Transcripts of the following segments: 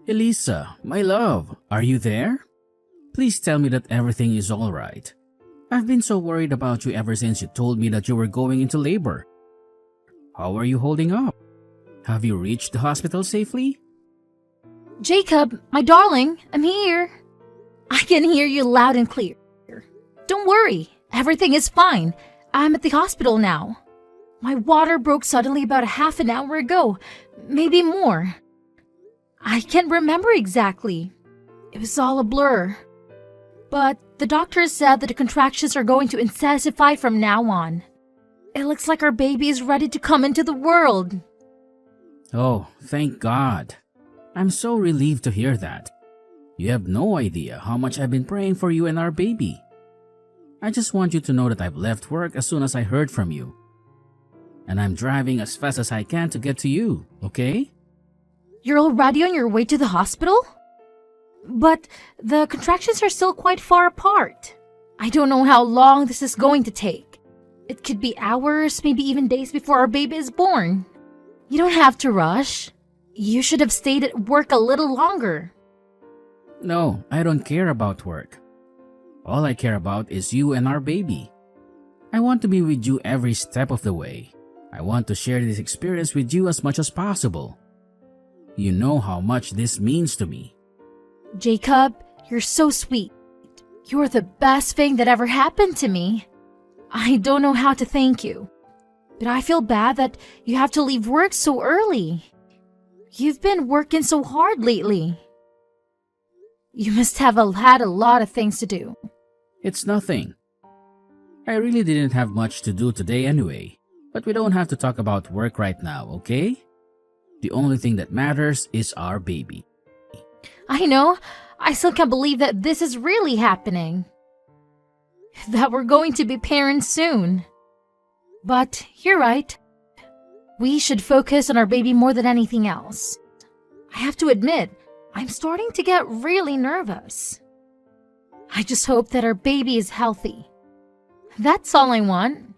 Elisa, my love, are you there? Please tell me that everything is alright. I've been so worried about you ever since you told me that you were going into labor. How are you holding up? Have you reached the hospital safely? Jacob, my darling, I'm here. I can hear you loud and clear. Don't worry, everything is fine. I'm at the hospital now. My water broke suddenly about a half an hour ago, maybe more. I can't remember exactly. It was all a blur. But the doctor said that the contractions are going to intensify from now on. It looks like our baby is ready to come into the world. Oh, thank God. I'm so relieved to hear that. You have no idea how much I've been praying for you and our baby. I just want you to know that I've left work as soon as I heard from you. And I'm driving as fast as I can to get to you, okay? You're already on your way to the hospital? But the contractions are still quite far apart. I don't know how long this is going to take. It could be hours, maybe even days before our baby is born. You don't have to rush. You should have stayed at work a little longer. No, I don't care about work. All I care about is you and our baby. I want to be with you every step of the way. I want to share this experience with you as much as possible. You know how much this means to me. Jacob, you're so sweet. You're the best thing that ever happened to me. I don't know how to thank you, but I feel bad that you have to leave work so early. You've been working so hard lately. You must have had a lot of things to do. It's nothing. I really didn't have much to do today anyway, but we don't have to talk about work right now, okay? The only thing that matters is our baby. I know. I still can't believe that this is really happening. That we're going to be parents soon. But you're right. We should focus on our baby more than anything else. I have to admit, I'm starting to get really nervous. I just hope that our baby is healthy. That's all I want.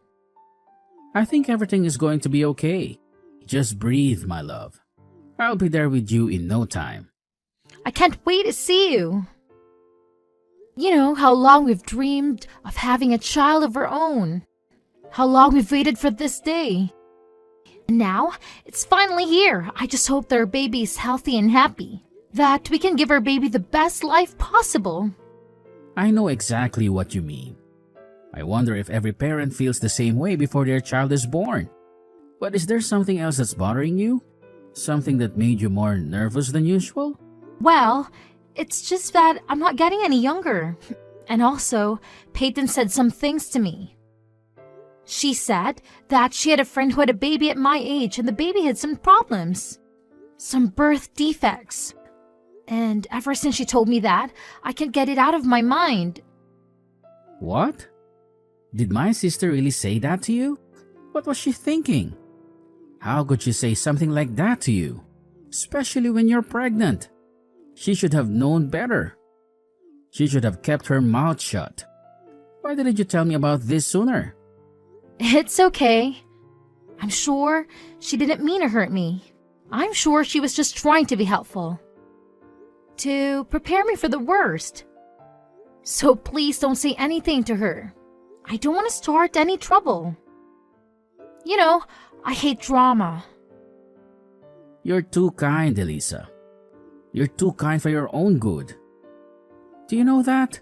I think everything is going to be okay. Just breathe, my love. I'll be there with you in no time. I can't wait to see you. You know how long we've dreamed of having a child of our own. How long we've waited for this day. And now, it's finally here. I just hope that our baby is healthy and happy. That we can give our baby the best life possible. I know exactly what you mean. I wonder if every parent feels the same way before their child is born. But is there something else that's bothering you? Something that made you more nervous than usual? Well, it's just that I'm not getting any younger. And also, Peyton said some things to me. She said that she had a friend who had a baby at my age and the baby had some problems. Some birth defects. And ever since she told me that, I can't get it out of my mind. What? Did my sister really say that to you? What was she thinking? How could she say something like that to you? Especially when you're pregnant. She should have known better. She should have kept her mouth shut. Why didn't you tell me about this sooner? It's okay. I'm sure she didn't mean to hurt me. I'm sure she was just trying to be helpful. To prepare me for the worst. So please don't say anything to her. I don't want to start any trouble. You know, I hate drama. You're too kind, Elisa. You're too kind for your own good. Do you know that?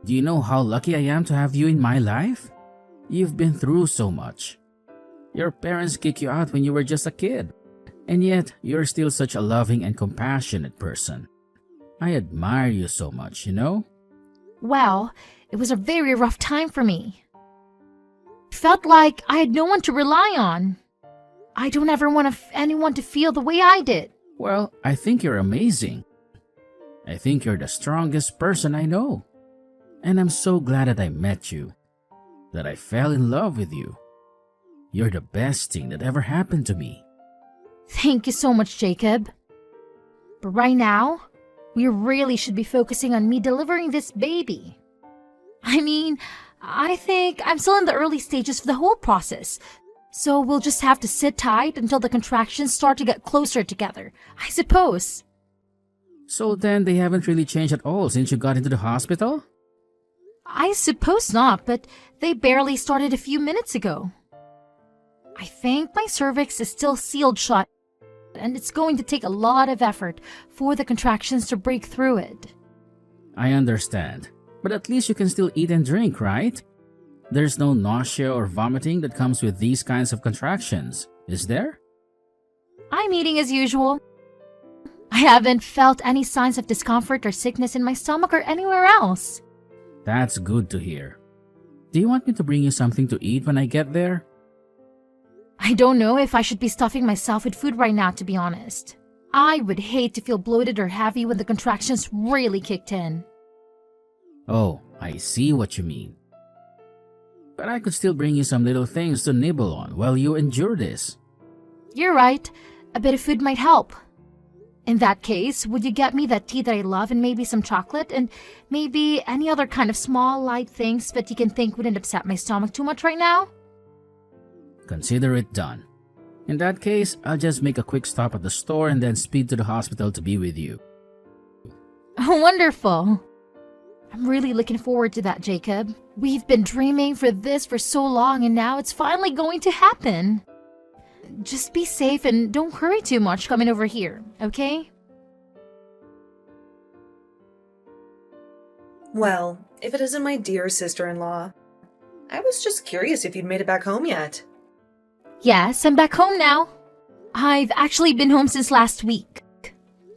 Do you know how lucky I am to have you in my life? You've been through so much. Your parents kicked you out when you were just a kid. And yet, you're still such a loving and compassionate person. I admire you so much, you know? Well, it was a very rough time for me. Felt like I had no one to rely on. I don't ever want anyone to feel the way I did. Well, I think you're amazing. I think you're the strongest person I know. And I'm so glad that I met you. That I fell in love with you. You're the best thing that ever happened to me. Thank you so much, Jacob. But right now, we really should be focusing on me delivering this baby. I mean, I think I'm still in the early stages of the whole process. So we'll just have to sit tight until the contractions start to get closer together, I suppose. So then they haven't really changed at all since you got into the hospital? I suppose not, but they barely started a few minutes ago. I think my cervix is still sealed shut, and it's going to take a lot of effort for the contractions to break through it. I understand, but at least you can still eat and drink, right? There's no nausea or vomiting that comes with these kinds of contractions, is there? I'm eating as usual. I haven't felt any signs of discomfort or sickness in my stomach or anywhere else. That's good to hear. Do you want me to bring you something to eat when I get there? I don't know if I should be stuffing myself with food right now, to be honest. I would hate to feel bloated or heavy when the contractions really kicked in. Oh, I see what you mean. But I could still bring you some little things to nibble on while you endure this. You're right. A bit of food might help. In that case, would you get me that tea that I love and maybe some chocolate and maybe any other kind of small, light things that you can think wouldn't upset my stomach too much right now? Consider it done. In that case, I'll just make a quick stop at the store and then speed to the hospital to be with you. Wonderful. I'm really looking forward to that, Jacob. We've been dreaming for this for so long and now it's finally going to happen. Just be safe and don't hurry too much coming over here, okay? Well, if it isn't my dear sister-in-law. I was just curious if you'd made it back home yet. Yes, I'm back home now. I've actually been home since last week.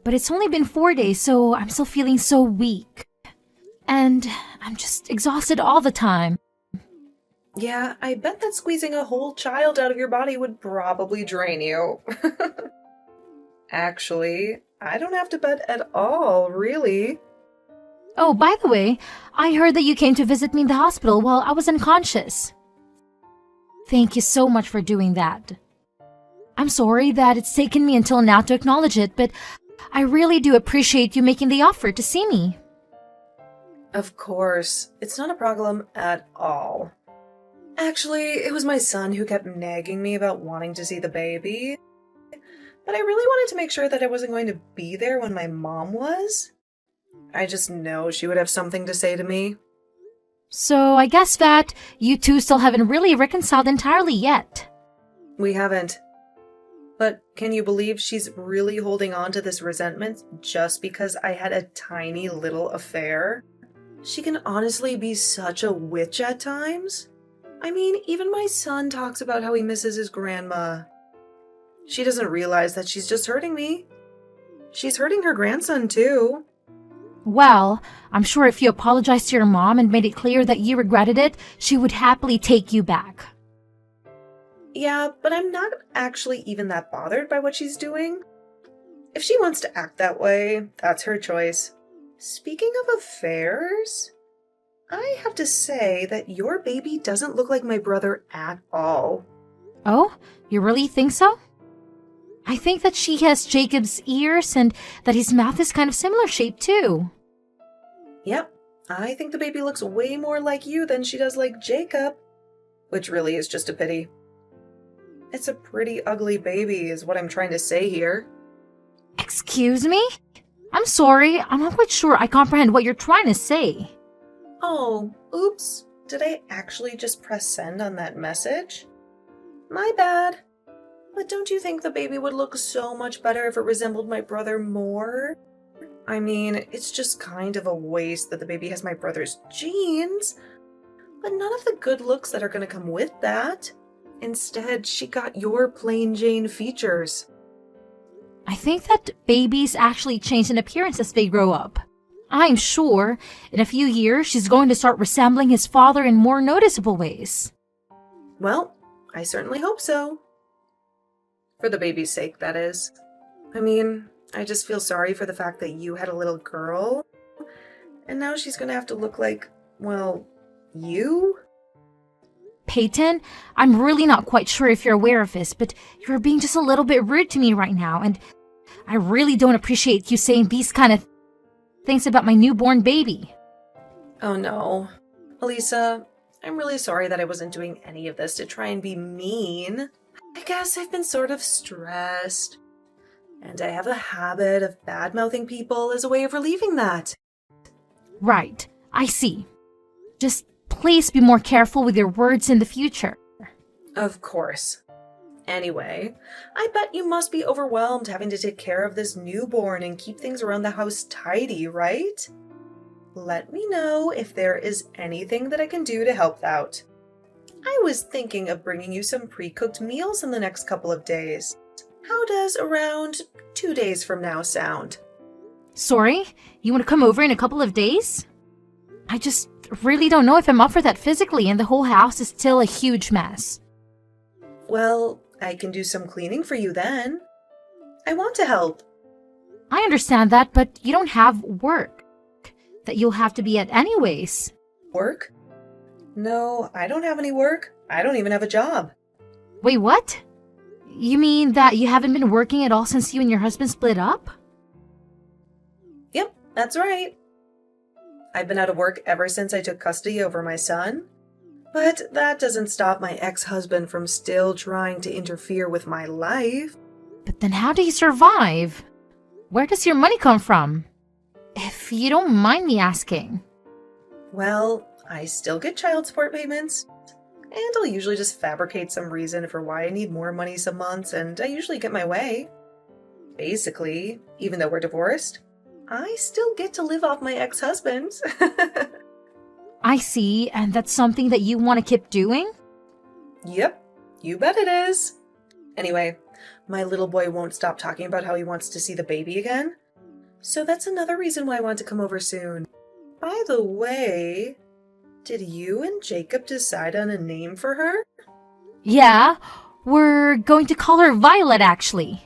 But it's only been 4 days, so I'm still feeling so weak. And I'm just exhausted all the time. Yeah, I bet that squeezing a whole child out of your body would probably drain you. Actually, I don't have to bet at all, really. Oh, by the way, I heard that you came to visit me in the hospital while I was unconscious. Thank you so much for doing that. I'm sorry that it's taken me until now to acknowledge it, but I really do appreciate you making the offer to see me. Of course, it's not a problem at all. Actually, it was my son who kept nagging me about wanting to see the baby. But I really wanted to make sure that I wasn't going to be there when my mom was. I just know she would have something to say to me. So I guess that you two still haven't really reconciled entirely yet. We haven't. But can you believe she's really holding on to this resentment just because I had a tiny little affair? She can honestly be such a witch at times. I mean, even my son talks about how he misses his grandma. She doesn't realize that she's just hurting me. She's hurting her grandson, too. Well, I'm sure if you apologized to your mom and made it clear that you regretted it, she would happily take you back. Yeah, but I'm not actually even that bothered by what she's doing. If she wants to act that way, that's her choice. Speaking of affairs, I have to say that your baby doesn't look like my brother at all. Oh, you really think so? I think that she has Jacob's ears and that his mouth is kind of similar shape too. Yep, I think the baby looks way more like you than she does like Jacob, which really is just a pity. It's a pretty ugly baby is what I'm trying to say here. Excuse me? I'm sorry, I'm not quite sure I comprehend what you're trying to say. Oh, oops. Did I actually just press send on that message? My bad. But don't you think the baby would look so much better if it resembled my brother more? I mean, it's just kind of a waste that the baby has my brother's genes, but none of the good looks that are going to come with that. Instead, she got your plain Jane features. I think that babies actually change in appearance as they grow up. I'm sure in a few years she's going to start resembling his father in more noticeable ways. Well, I certainly hope so. For the baby's sake, that is. I mean, I just feel sorry for the fact that you had a little girl, and now she's going to have to look like, well, you? Peyton, I'm really not quite sure if you're aware of this, but you're being just a little bit rude to me right now, and I really don't appreciate you saying these kind of things about my newborn baby. Oh no. Elisa, I'm really sorry that I wasn't doing any of this to try and be mean. I guess I've been sort of stressed. And I have a habit of bad-mouthing people as a way of relieving that. Right, I see. Just please be more careful with your words in the future. Of course. Anyway, I bet you must be overwhelmed having to take care of this newborn and keep things around the house tidy, right? Let me know if there is anything that I can do to help out. I was thinking of bringing you some pre-cooked meals in the next couple of days. How does around 2 days from now sound? Sorry, you want to come over in a couple of days? I just really don't know if I'm up for that physically, and the whole house is still a huge mess. Well, I can do some cleaning for you then. I want to help. I understand that, but you don't have work that you'll have to be at anyways. Work? No, I don't have any work. I don't even have a job. Wait, what? You mean that you haven't been working at all since you and your husband split up? Yep, that's right. I've been out of work ever since I took custody over my son. But that doesn't stop my ex-husband from still trying to interfere with my life. But then how do you survive? Where does your money come from? If you don't mind me asking. Well, I still get child support payments. And I'll usually just fabricate some reason for why I need more money some months, and I usually get my way. Basically, even though we're divorced, I still get to live off my ex-husband. I see, and that's something that you want to keep doing? Yep, you bet it is. Anyway, my little boy won't stop talking about how he wants to see the baby again. So that's another reason why I want to come over soon. By the way, did you and Jacob decide on a name for her? Yeah, we're going to call her Violet, actually.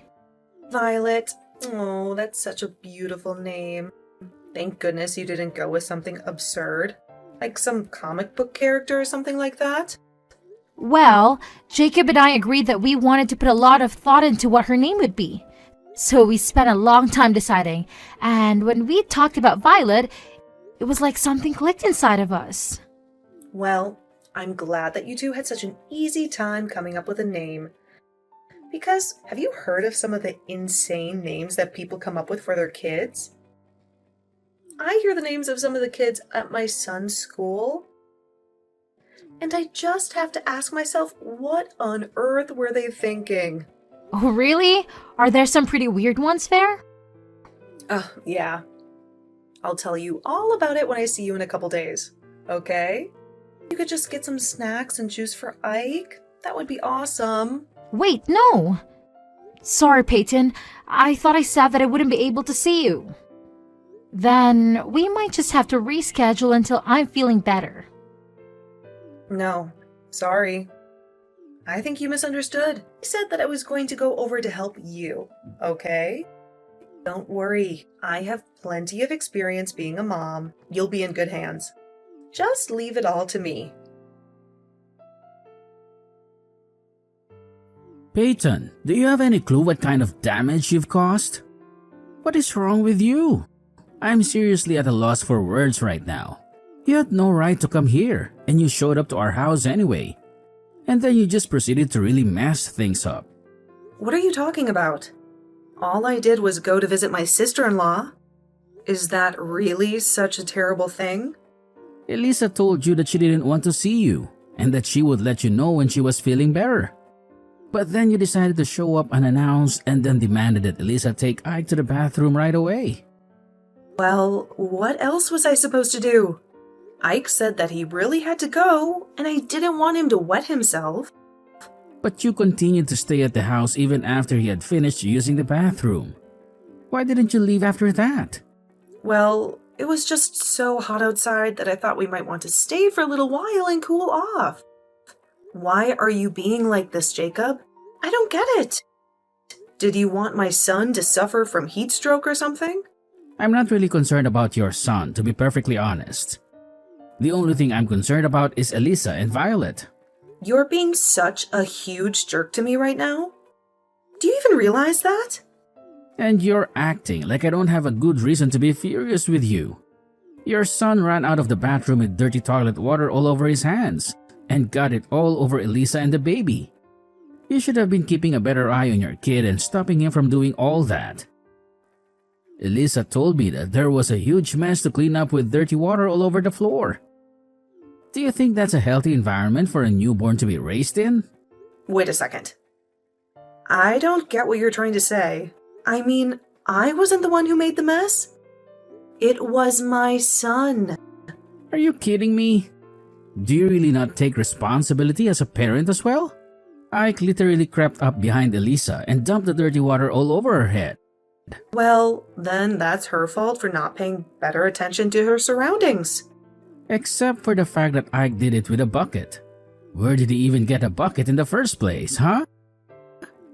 Violet. Oh, that's such a beautiful name. Thank goodness you didn't go with something absurd. Like some comic book character or something like that? Well, Jacob and I agreed that we wanted to put a lot of thought into what her name would be. So we spent a long time deciding, and when we talked about Violet, it was like something clicked inside of us. Well, I'm glad that you two had such an easy time coming up with a name. Because have you heard of some of the insane names that people come up with for their kids? I hear the names of some of the kids at my son's school, and I just have to ask myself, what on earth were they thinking? Oh, really? Are there some pretty weird ones there? Yeah. I'll tell you all about it when I see you in a couple days, okay? You could just get some snacks and juice for Ike. That would be awesome. Wait, no! Sorry, Peyton. I thought I said that I wouldn't be able to see you. Then we might just have to reschedule until I'm feeling better. No, sorry. I think you misunderstood. I said that I was going to go over to help you, okay? Don't worry, I have plenty of experience being a mom. You'll be in good hands. Just leave it all to me. Peyton, do you have any clue what kind of damage you've caused? What is wrong with you? I'm seriously at a loss for words right now. You had no right to come here, and you showed up to our house anyway. And then you just proceeded to really mess things up. What are you talking about? All I did was go to visit my sister-in-law. Is that really such a terrible thing? Elisa told you that she didn't want to see you, and that she would let you know when she was feeling better. But then you decided to show up unannounced and then demanded that Elisa take Ike to the bathroom right away. Well, what else was I supposed to do? Ike said that he really had to go, and I didn't want him to wet himself. But you continued to stay at the house even after he had finished using the bathroom. Why didn't you leave after that? Well, it was just so hot outside that I thought we might want to stay for a little while and cool off. Why are you being like this, Jacob? I don't get it. Did you want my son to suffer from heat stroke or something? I'm not really concerned about your son, to be perfectly honest. The only thing I'm concerned about is Elisa and Violet. You're being such a huge jerk to me right now. Do you even realize that? And you're acting like I don't have a good reason to be furious with you. Your son ran out of the bathroom with dirty toilet water all over his hands and got it all over Elisa and the baby. You should have been keeping a better eye on your kid and stopping him from doing all that. Elisa told me that there was a huge mess to clean up with dirty water all over the floor. Do you think that's a healthy environment for a newborn to be raised in? Wait a second. I don't get what you're trying to say. I mean, I wasn't the one who made the mess. It was my son. Are you kidding me? Do you really not take responsibility as a parent as well? Ike literally crept up behind Elisa and dumped the dirty water all over her head. Well, then that's her fault for not paying better attention to her surroundings. Except for the fact that Ike did it with a bucket. Where did he even get a bucket in the first place, huh?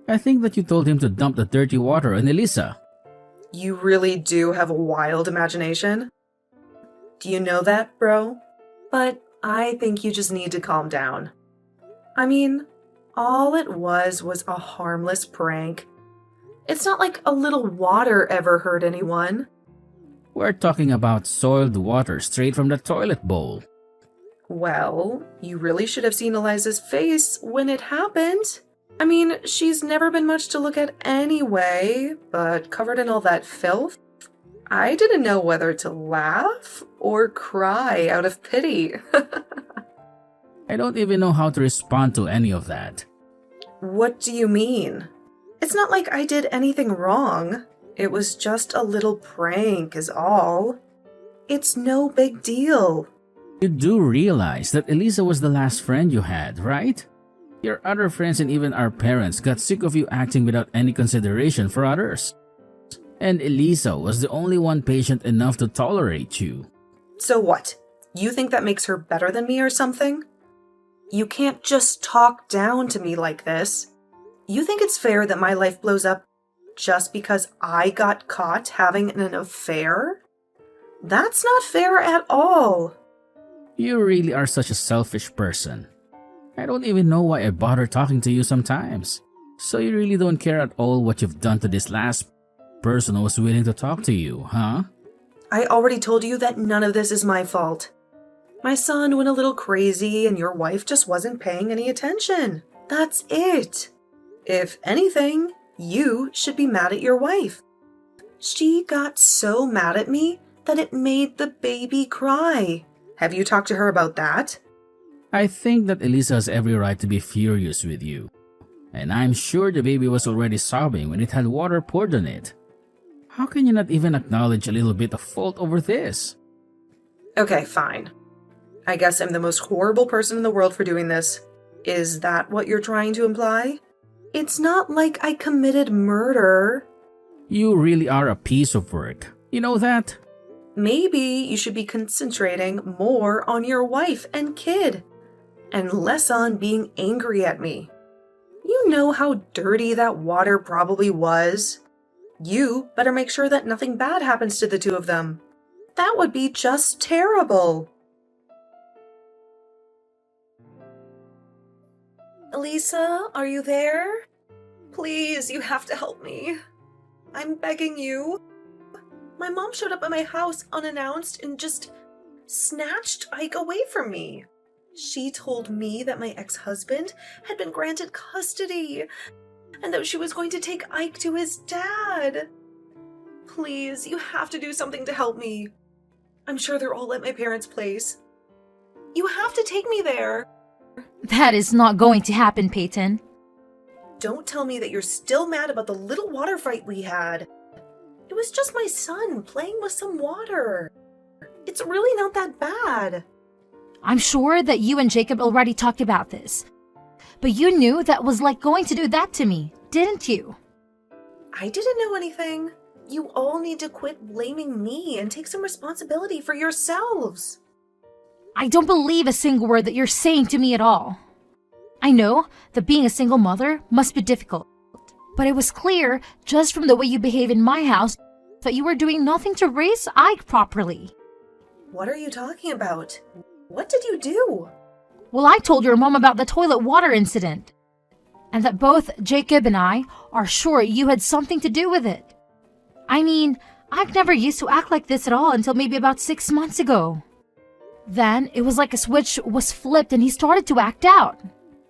I think that you told him to dump the dirty water on Elisa. You really do have a wild imagination. Do you know that, bro? But I think you just need to calm down. I mean, all it was a harmless prank. It's not like a little water ever hurt anyone. We're talking about soiled water straight from the toilet bowl. Well, you really should have seen Eliza's face when it happened. I mean, she's never been much to look at anyway, but covered in all that filth, I didn't know whether to laugh or cry out of pity. I don't even know how to respond to any of that. What do you mean? It's not like I did anything wrong. It was just a little prank is all. It's no big deal. You do realize that Elisa was the last friend you had, right? Your other friends and even our parents got sick of you acting without any consideration for others. And Elisa was the only one patient enough to tolerate you. So what? You think that makes her better than me or something? You can't just talk down to me like this. You think it's fair that my life blows up just because I got caught having an affair? That's not fair at all. You really are such a selfish person. I don't even know why I bother talking to you sometimes. So you really don't care at all what you've done to this last person who was willing to talk to you, huh? I already told you that none of this is my fault. My son went a little crazy and your wife just wasn't paying any attention. That's it. If anything, you should be mad at your wife. She got so mad at me that it made the baby cry. Have you talked to her about that? I think that Elisa has every right to be furious with you. And I'm sure the baby was already sobbing when it had water poured on it. How can you not even acknowledge a little bit of fault over this? Okay, fine. I guess I'm the most horrible person in the world for doing this. Is that what you're trying to imply? It's not like I committed murder. You really are a piece of work. You know that? Maybe you should be concentrating more on your wife and kid, and less on being angry at me. You know how dirty that water probably was. You better make sure that nothing bad happens to the two of them. That would be just terrible. Elisa, are you there? Please, you have to help me. I'm begging you. My mom showed up at my house unannounced and just snatched Ike away from me. She told me that my ex-husband had been granted custody and that she was going to take Ike to his dad. Please, you have to do something to help me. I'm sure they're all at my parents' place. You have to take me there. That is not going to happen, Peyton. Don't tell me that you're still mad about the little water fight we had. It was just my son playing with some water. It's really not that bad. I'm sure that you and Jacob already talked about this. But you knew that was like going to do that to me, didn't you? I didn't know anything. You all need to quit blaming me and take some responsibility for yourselves. I don't believe a single word that you're saying to me at all. I know that being a single mother must be difficult, but it was clear just from the way you behave in my house that you were doing nothing to raise Ike properly. What are you talking about? What did you do? Well, I told your mom about the toilet water incident, and that both Jacob and I are sure you had something to do with it. I mean, Ike never used to act like this at all until maybe about 6 months ago. Then it was like a switch was flipped and he started to act out.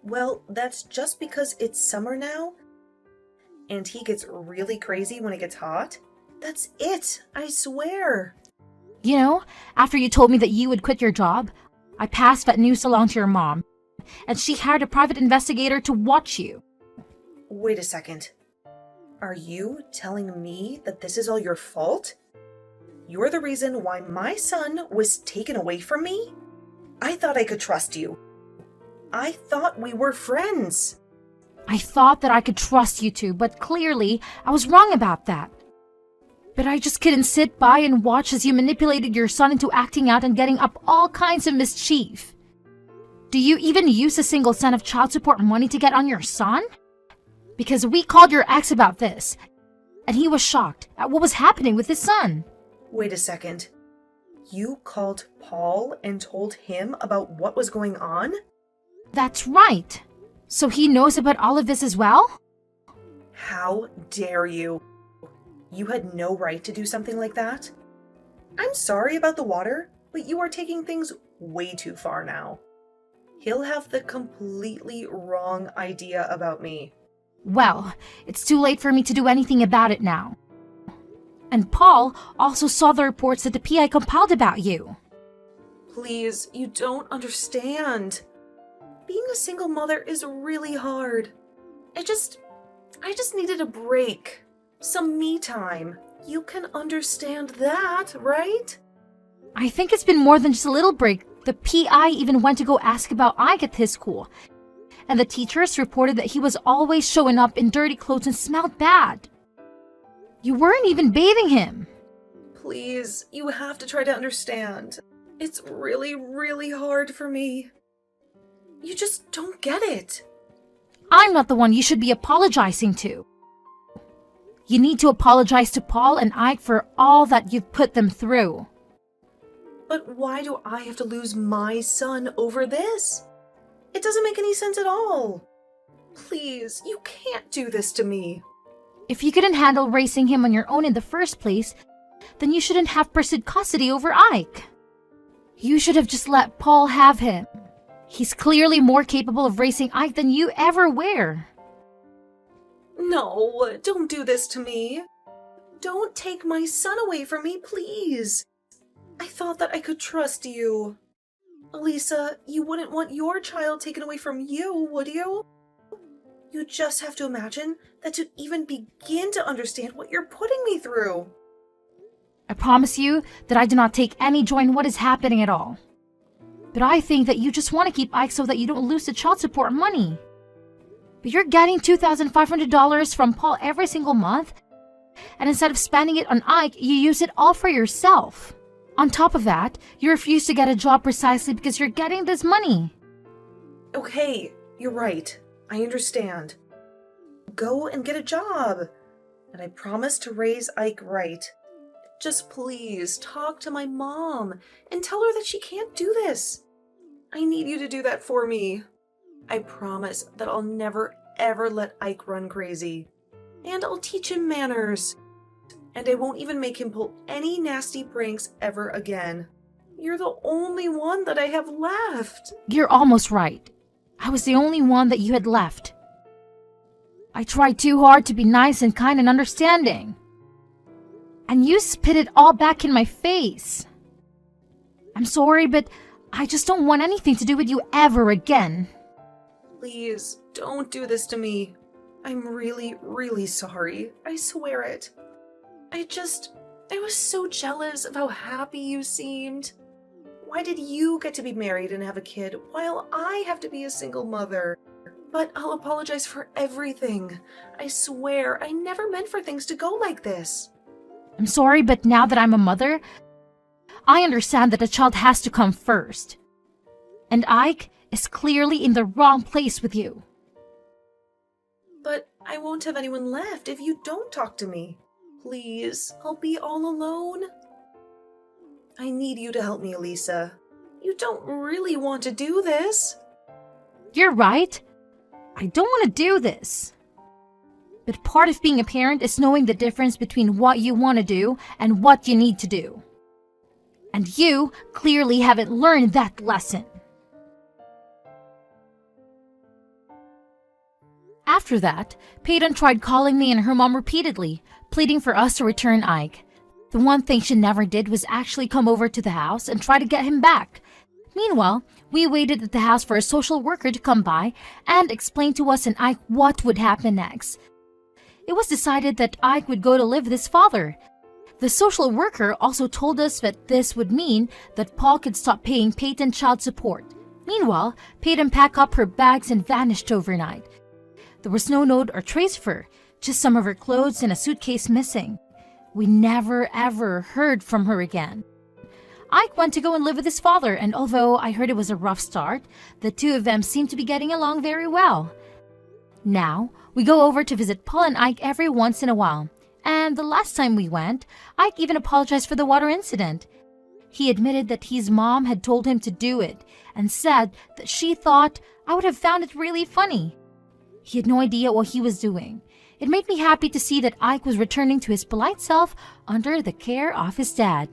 Well, that's just because it's summer now, and he gets really crazy when it gets hot. That's it, I swear. You know, after you told me that you would quit your job, I passed that news along to your mom, and she hired a private investigator to watch you. Wait a second. Are you telling me that this is all your fault? You're the reason why my son was taken away from me? I thought I could trust you. I thought we were friends. I thought that I could trust you two, but clearly I was wrong about that. But I just couldn't sit by and watch as you manipulated your son into acting out and getting up all kinds of mischief. Do you even use a single cent of child support money to get on your son? Because we called your ex about this, and he was shocked at what was happening with his son. Wait a second. You called Paul and told him about what was going on? That's right. So he knows about all of this as well? How dare you? You had no right to do something like that. I'm sorry about the water, but you are taking things way too far now. He'll have the completely wrong idea about me. Well, it's too late for me to do anything about it now. And Paul also saw the reports that the PI compiled about you. Please, you don't understand. Being a single mother is really hard. I just needed a break. Some me time. You can understand that, right? I think it's been more than just a little break. The PI even went to go ask about Ike at his school. And the teachers reported that he was always showing up in dirty clothes and smelled bad. You weren't even bathing him. Please, you have to try to understand. It's really, really hard for me. You just don't get it. I'm not the one you should be apologizing to. You need to apologize to Paul and Ike for all that you've put them through. But why do I have to lose my son over this? It doesn't make any sense at all. Please, you can't do this to me. If you couldn't handle raising him on your own in the first place, then you shouldn't have pursued custody over Ike. You should have just let Paul have him. He's clearly more capable of raising Ike than you ever were. No, don't do this to me. Don't take my son away from me, please. I thought that I could trust you. Elisa, you wouldn't want your child taken away from you, would you? You just have to imagine that to even begin to understand what you're putting me through. I promise you that I do not take any joy in what is happening at all. But I think that you just want to keep Ike so that you don't lose the child support money. But you're getting $2,500 from Paul every single month, and instead of spending it on Ike, you use it all for yourself. On top of that, you refuse to get a job precisely because you're getting this money. Okay, you're right. I understand. Go and get a job. And I promise to raise Ike right. Just please talk to my mom and tell her that she can't do this. I need you to do that for me. I promise that I'll never ever let Ike run crazy. And I'll teach him manners. And I won't even make him pull any nasty pranks ever again. You're the only one that I have left. You're almost right. I was the only one that you had left. I tried too hard to be nice and kind and understanding. And you spit it all back in my face. I'm sorry, but I just don't want anything to do with you ever again. Please, don't do this to me. I'm really, really sorry. I swear it. I was so jealous of how happy you seemed. Why did you get to be married and have a kid while I have to be a single mother? But I'll apologize for everything. I swear, I never meant for things to go like this. I'm sorry, but now that I'm a mother, I understand that a child has to come first. And Ike is clearly in the wrong place with you. But I won't have anyone left if you don't talk to me. Please, I'll be all alone. I need you to help me, Elisa. You don't really want to do this. You're right. I don't want to do this. But part of being a parent is knowing the difference between what you want to do and what you need to do. And you clearly haven't learned that lesson. After that, Peyton tried calling me and her mom repeatedly, pleading for us to return Ike. The one thing she never did was actually come over to the house and try to get him back. Meanwhile, we waited at the house for a social worker to come by and explain to us and Ike what would happen next. It was decided that Ike would go to live with his father. The social worker also told us that this would mean that Paul could stop paying Peyton child support. Meanwhile, Peyton packed up her bags and vanished overnight. There was no note or trace of her, just some of her clothes and a suitcase missing. We never ever heard from her again. Ike went to go and live with his father, and although I heard it was a rough start, the two of them seemed to be getting along very well. Now, we go over to visit Paul and Ike every once in a while, and the last time we went, Ike even apologized for the water incident. He admitted that his mom had told him to do it, and said that she thought I would have found it really funny. He had no idea what he was doing. It made me happy to see that Ike was returning to his polite self under the care of his dad.